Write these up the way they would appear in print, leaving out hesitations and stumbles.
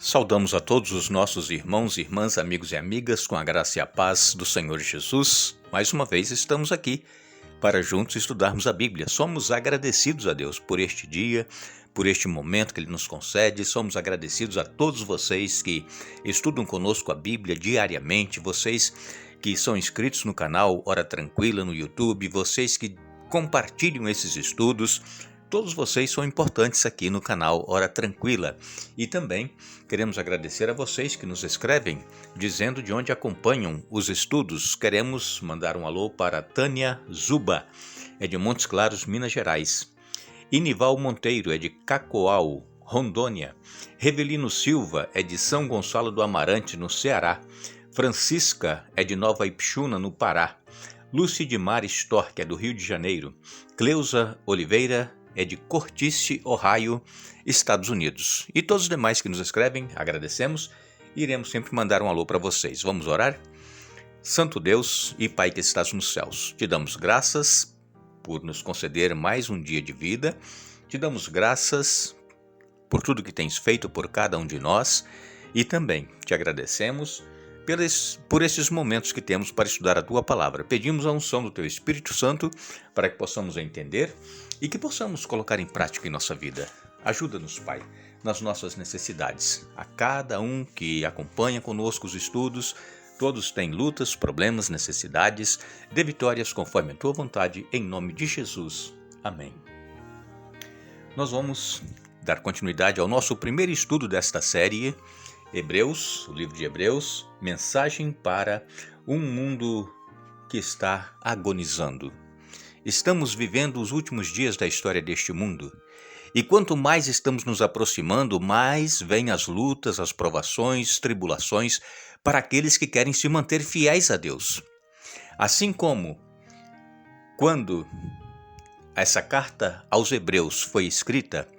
Saudamos a todos os nossos irmãos, irmãs, amigos e amigas com a graça e a paz do Senhor Jesus. Mais uma vez estamos aqui para juntos estudarmos a Bíblia. Somos agradecidos a Deus por este dia, por este momento que Ele nos concede. Somos agradecidos a todos vocês que estudam conosco a Bíblia diariamente, vocês que são inscritos no canal Hora Tranquila no YouTube, vocês que compartilham esses estudos. Todos vocês são importantes aqui no canal Hora Tranquila. E também queremos agradecer a vocês que nos escrevem, dizendo de onde acompanham os estudos. Queremos mandar um alô para Tânia Zuba, é de Montes Claros, Minas Gerais. Inival Monteiro, é de Cacoal, Rondônia. Revelino Silva, é de São Gonçalo do Amarante, no Ceará. Francisca, é de Nova Ipixuna, no Pará. Lucimar Storck, é do Rio de Janeiro. Cleusa Oliveira, é de Cortice, Ohio, Estados Unidos. E todos os demais que nos escrevem, agradecemos e iremos sempre mandar um alô para vocês. Vamos orar? Santo Deus e Pai que estás nos céus, te damos graças por nos conceder mais um dia de vida, te damos graças por tudo que tens feito por cada um de nós e também te agradecemos por esses momentos que temos para estudar a Tua Palavra. Pedimos a unção do Teu Espírito Santo para que possamos entender e que possamos colocar em prática em nossa vida. Ajuda-nos, Pai, nas nossas necessidades. A cada um que acompanha conosco os estudos, todos têm lutas, problemas, necessidades, dê vitórias conforme a Tua vontade, em nome de Jesus. Amém. Nós vamos dar continuidade ao nosso primeiro estudo desta série, Hebreus, o livro de Hebreus, mensagem para um mundo que está agonizando. Estamos vivendo os últimos dias da história deste mundo. E quanto mais estamos nos aproximando, mais vêm as lutas, as provações, tribulações para aqueles que querem se manter fiéis a Deus. Assim como quando essa carta aos Hebreus foi escrita,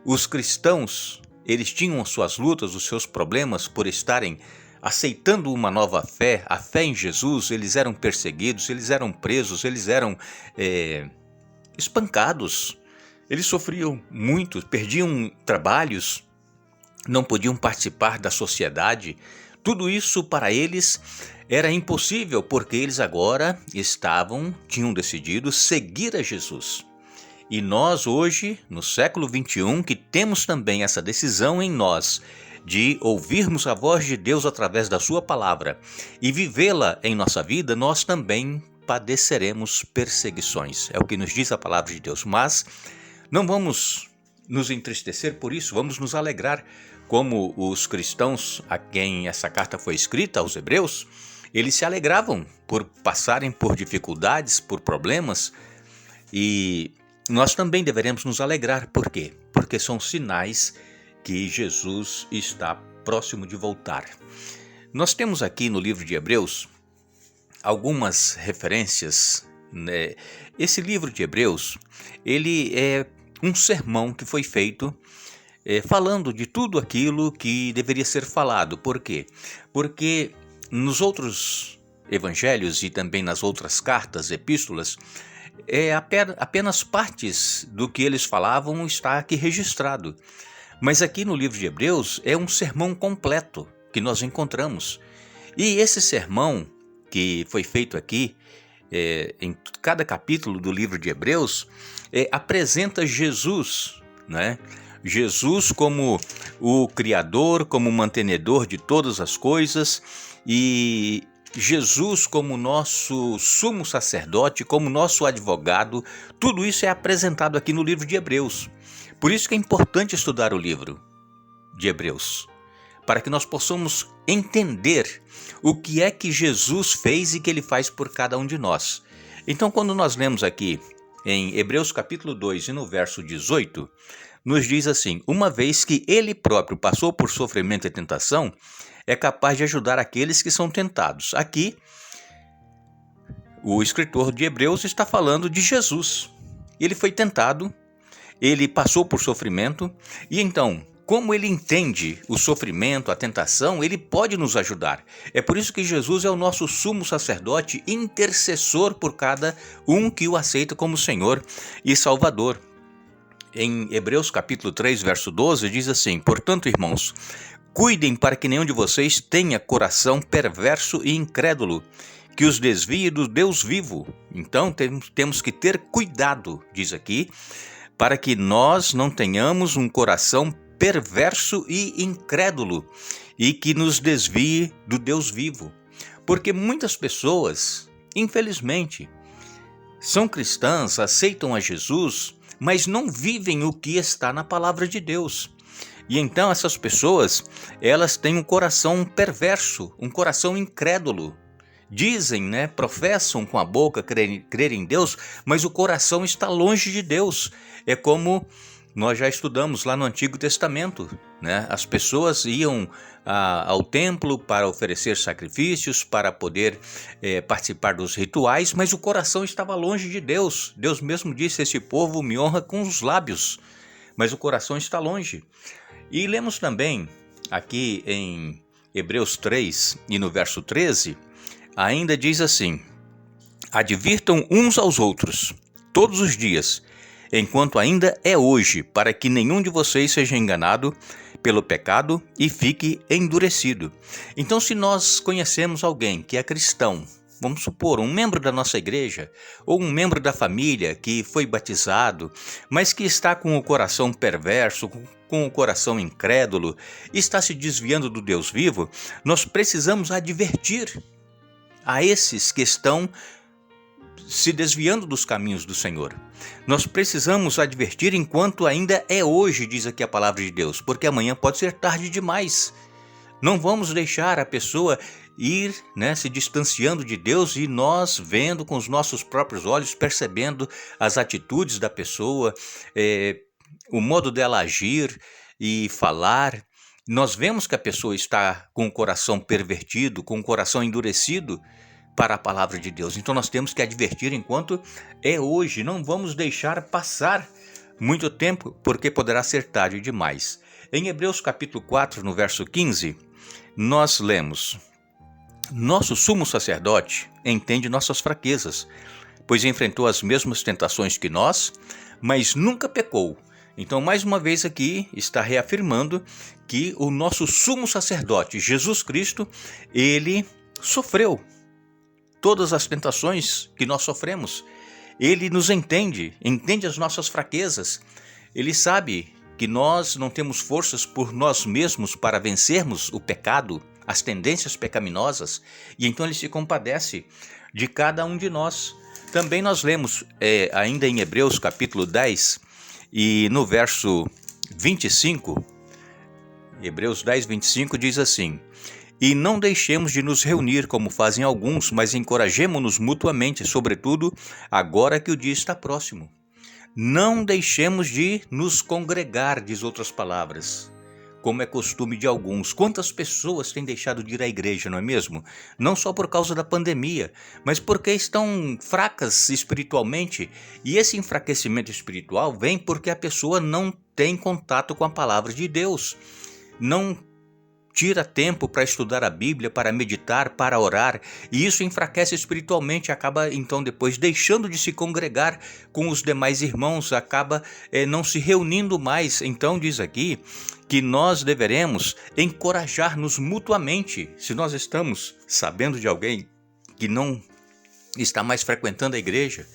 os cristãos, eles tinham suas lutas, os seus problemas por estarem aceitando uma nova fé, a fé em Jesus. Eles eram perseguidos, eles eram presos, eles eram espancados, eles sofriam muito, perdiam trabalhos, não podiam participar da sociedade. Tudo isso para eles era impossível, porque eles agora tinham decidido seguir a Jesus. E nós hoje, no século XXI, que temos também essa decisão em nós de ouvirmos a voz de Deus através da sua palavra e vivê-la em nossa vida, nós também padeceremos perseguições. É o que nos diz a palavra de Deus. Mas não vamos nos entristecer por isso, vamos nos alegrar, como os cristãos a quem essa carta foi escrita, aos Hebreus, eles se alegravam por passarem por dificuldades, por problemas, e nós também deveremos nos alegrar. Por quê? Porque são sinais que Jesus está próximo de voltar. Nós temos aqui no livro de Hebreus algumas referências, né? Esse livro de Hebreus, ele é um sermão que foi feito falando de tudo aquilo que deveria ser falado. Por quê? Porque nos outros evangelhos e também nas outras cartas, epístolas, apenas partes do que eles falavam está aqui registrado. Mas aqui no livro de Hebreus é um sermão completo que nós encontramos. E esse sermão que foi feito aqui, em cada capítulo do livro de Hebreus, apresenta Jesus, né? Jesus como o Criador, como o mantenedor de todas as coisas, e Jesus como nosso sumo sacerdote, como nosso advogado. Tudo isso é apresentado aqui no livro de Hebreus. Por isso que é importante estudar o livro de Hebreus, para que nós possamos entender o que é que Jesus fez e que Ele faz por cada um de nós. Então, quando nós lemos aqui em Hebreus capítulo 2 e no verso 18, nos diz assim: uma vez que Ele próprio passou por sofrimento e tentação, é capaz de ajudar aqueles que são tentados. Aqui, o escritor de Hebreus está falando de Jesus. Ele foi tentado, ele passou por sofrimento, e então, como ele entende o sofrimento, a tentação, ele pode nos ajudar. É por isso que Jesus é o nosso sumo sacerdote, intercessor por cada um que o aceita como Senhor e Salvador. Em Hebreus capítulo 3, verso 12, diz assim: portanto, irmãos, Cuidem para que nenhum de vocês tenha coração perverso e incrédulo, que os desvie do Deus vivo. Então temos que ter cuidado, diz aqui, para que nós não tenhamos um coração perverso e incrédulo e que nos desvie do Deus vivo. Porque muitas pessoas, infelizmente, são cristãs, aceitam a Jesus, mas não vivem o que está na palavra de Deus. E então essas pessoas, elas têm um coração perverso, um coração incrédulo. Dizem, professam com a boca crer em Deus, mas o coração está longe de Deus. É como nós já estudamos lá no Antigo Testamento, As pessoas iam ao templo para oferecer sacrifícios, para poder participar dos rituais, mas o coração estava longe de Deus. Deus mesmo disse: esse povo me honra com os lábios, mas o coração está longe. E lemos também aqui em Hebreus 3 e no verso 13, ainda diz assim: advirtam uns aos outros todos os dias, enquanto ainda é hoje, para que nenhum de vocês seja enganado pelo pecado e fique endurecido. Então, se nós conhecemos alguém que é cristão, vamos supor, um membro da nossa igreja ou um membro da família que foi batizado, mas que está com o coração perverso, com o coração incrédulo, está se desviando do Deus vivo, nós precisamos advertir a esses que estão se desviando dos caminhos do Senhor. Nós precisamos advertir enquanto ainda é hoje, diz aqui a palavra de Deus, porque amanhã pode ser tarde demais. Não vamos deixar a pessoa ir se distanciando de Deus e nós vendo com os nossos próprios olhos, percebendo as atitudes da pessoa, o modo dela agir e falar. Nós vemos que a pessoa está com o coração pervertido, com o coração endurecido para a palavra de Deus. Então nós temos que advertir enquanto é hoje. Não vamos deixar passar muito tempo, porque poderá ser tarde demais. Em Hebreus capítulo 4, no verso 15, nós lemos: nosso sumo sacerdote entende nossas fraquezas, pois enfrentou as mesmas tentações que nós, mas nunca pecou. Então, mais uma vez aqui, está reafirmando que o nosso sumo sacerdote, Jesus Cristo, ele sofreu todas as tentações que nós sofremos. Ele nos entende as nossas fraquezas. Ele sabe que nós não temos forças por nós mesmos para vencermos o pecado, as tendências pecaminosas, e então ele se compadece de cada um de nós. Também nós lemos ainda em Hebreus capítulo 10 e no verso 25, Hebreus 10, 25 diz assim: e não deixemos de nos reunir como fazem alguns, mas encorajemo-nos mutuamente, sobretudo agora que o dia está próximo. Não deixemos de nos congregar, diz outras palavras, como é costume de alguns. Quantas pessoas têm deixado de ir à igreja, não é mesmo? Não só por causa da pandemia, mas porque estão fracas espiritualmente. E esse enfraquecimento espiritual vem porque a pessoa não tem contato com a palavra de Deus. Não tira tempo para estudar a Bíblia, para meditar, para orar, e isso enfraquece espiritualmente, acaba então depois deixando de se congregar com os demais irmãos, acaba não se reunindo mais. Então diz aqui que nós deveremos encorajar-nos mutuamente. Se nós estamos sabendo de alguém que não está mais frequentando a igreja,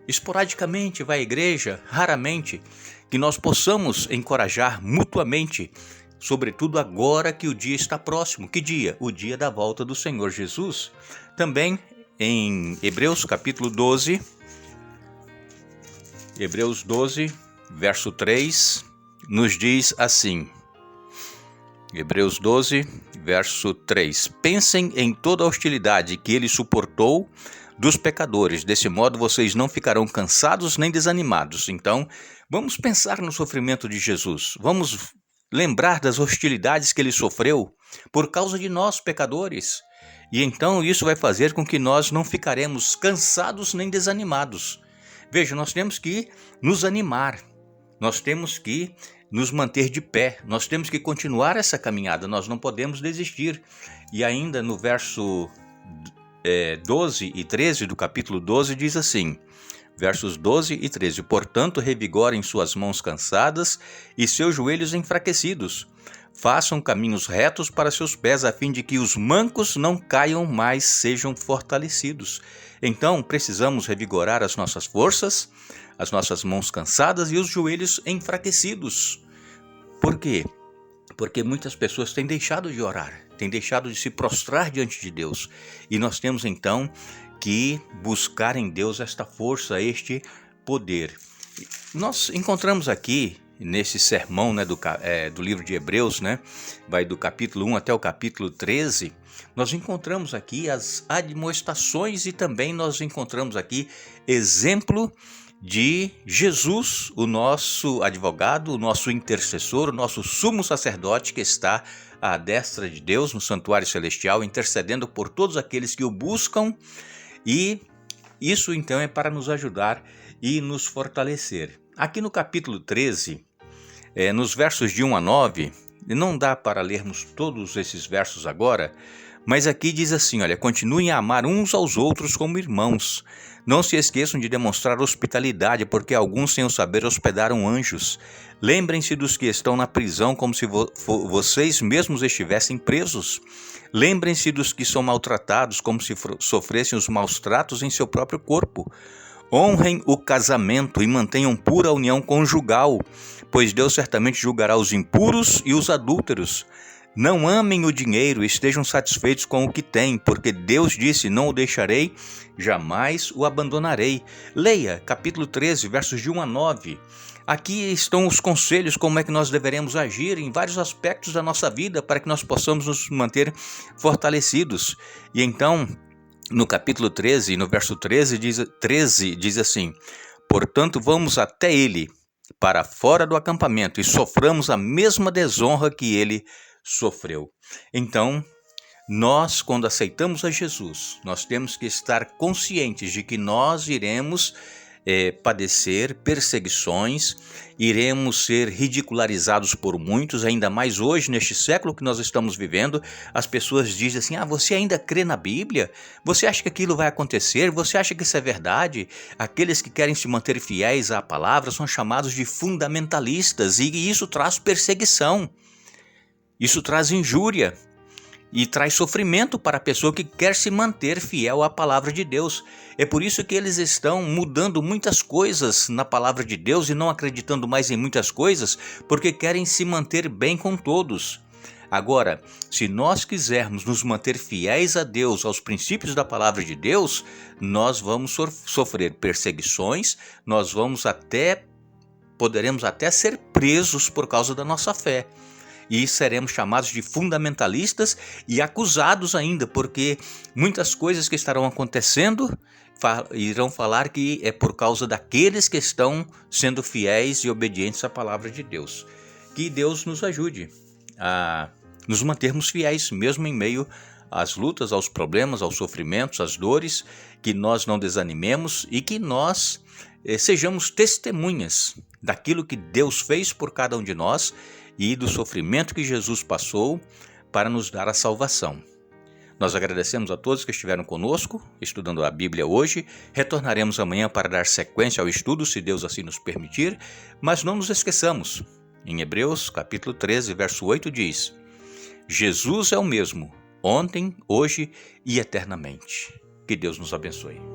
esporadicamente vai à igreja, raramente, que nós possamos encorajar mutuamente, sobretudo agora que o dia está próximo. Que dia? O dia da volta do Senhor Jesus. Também em Hebreus capítulo 12, Hebreus 12, verso 3, nos diz assim, Hebreus 12, verso 3, pensem em toda a hostilidade que ele suportou dos pecadores, desse modo vocês não ficarão cansados nem desanimados. Então, vamos pensar no sofrimento de Jesus, vamos lembrar das hostilidades que ele sofreu por causa de nós, pecadores. E então isso vai fazer com que nós não ficaremos cansados nem desanimados. Veja, nós temos que nos animar, nós temos que nos manter de pé, nós temos que continuar essa caminhada, nós não podemos desistir. E ainda no verso 12 e 13 do capítulo 12 diz assim: Versos 12 e 13. Portanto, revigorem suas mãos cansadas e seus joelhos enfraquecidos. Façam caminhos retos para seus pés, a fim de que os mancos não caiam, mas sejam fortalecidos. Então, precisamos revigorar as nossas forças, as nossas mãos cansadas e os joelhos enfraquecidos. Por quê? Porque muitas pessoas têm deixado de orar, têm deixado de se prostrar diante de Deus. E nós temos então que buscar em Deus esta força, este poder. Nós encontramos aqui, nesse sermão, do livro de Hebreus, vai do capítulo 1 até o capítulo 13, nós encontramos aqui as admoestações e também nós encontramos aqui exemplo de Jesus, o nosso advogado, o nosso intercessor, o nosso sumo sacerdote que está à destra de Deus no santuário celestial, intercedendo por todos aqueles que o buscam, e isso então é para nos ajudar e nos fortalecer. Aqui no capítulo 13, nos versos de 1 a 9, não dá para lermos todos esses versos agora, mas aqui diz assim, olha, continuem a amar uns aos outros como irmãos. Não se esqueçam de demonstrar hospitalidade, porque alguns sem o saber hospedaram anjos. Lembrem-se dos que estão na prisão como se vocês mesmos estivessem presos. Lembrem-se dos que são maltratados como se sofressem os maus tratos em seu próprio corpo. Honrem o casamento e mantenham pura a união conjugal, pois Deus certamente julgará os impuros e os adúlteros. Não amem o dinheiro e estejam satisfeitos com o que têm, porque Deus disse, não o deixarei, jamais o abandonarei. Leia capítulo 13, versos de 1 a 9. Aqui estão os conselhos, como é que nós deveremos agir em vários aspectos da nossa vida para que nós possamos nos manter fortalecidos. E então, no capítulo 13, no verso 13 diz assim, portanto, vamos até ele, para fora do acampamento, e soframos a mesma desonra que ele sofreu. Então, nós, quando aceitamos a Jesus, nós temos que estar conscientes de que nós iremos padecer perseguições, iremos ser ridicularizados por muitos, ainda mais hoje, neste século que nós estamos vivendo. As pessoas dizem assim, você ainda crê na Bíblia? Você acha que aquilo vai acontecer? Você acha que isso é verdade? Aqueles que querem se manter fiéis à palavra são chamados de fundamentalistas, e isso traz perseguição, isso traz injúria, e traz sofrimento para a pessoa que quer se manter fiel à palavra de Deus. É por isso que eles estão mudando muitas coisas na palavra de Deus e não acreditando mais em muitas coisas, porque querem se manter bem com todos. Agora, se nós quisermos nos manter fiéis a Deus, aos princípios da palavra de Deus, nós vamos sofrer perseguições, poderemos até ser presos por causa da nossa fé. E seremos chamados de fundamentalistas e acusados ainda, porque muitas coisas que estarão acontecendo irão falar que é por causa daqueles que estão sendo fiéis e obedientes à palavra de Deus. Que Deus nos ajude a nos mantermos fiéis, mesmo em meio às lutas, aos problemas, aos sofrimentos, às dores, que nós não desanimemos e que nós sejamos testemunhas daquilo que Deus fez por cada um de nós e do sofrimento que Jesus passou para nos dar a salvação. Nós agradecemos a todos que estiveram conosco, estudando a Bíblia hoje. Retornaremos amanhã para dar sequência ao estudo, se Deus assim nos permitir, mas não nos esqueçamos. Em Hebreus, capítulo 13, verso 8 diz, Jesus é o mesmo, ontem, hoje e eternamente. Que Deus nos abençoe.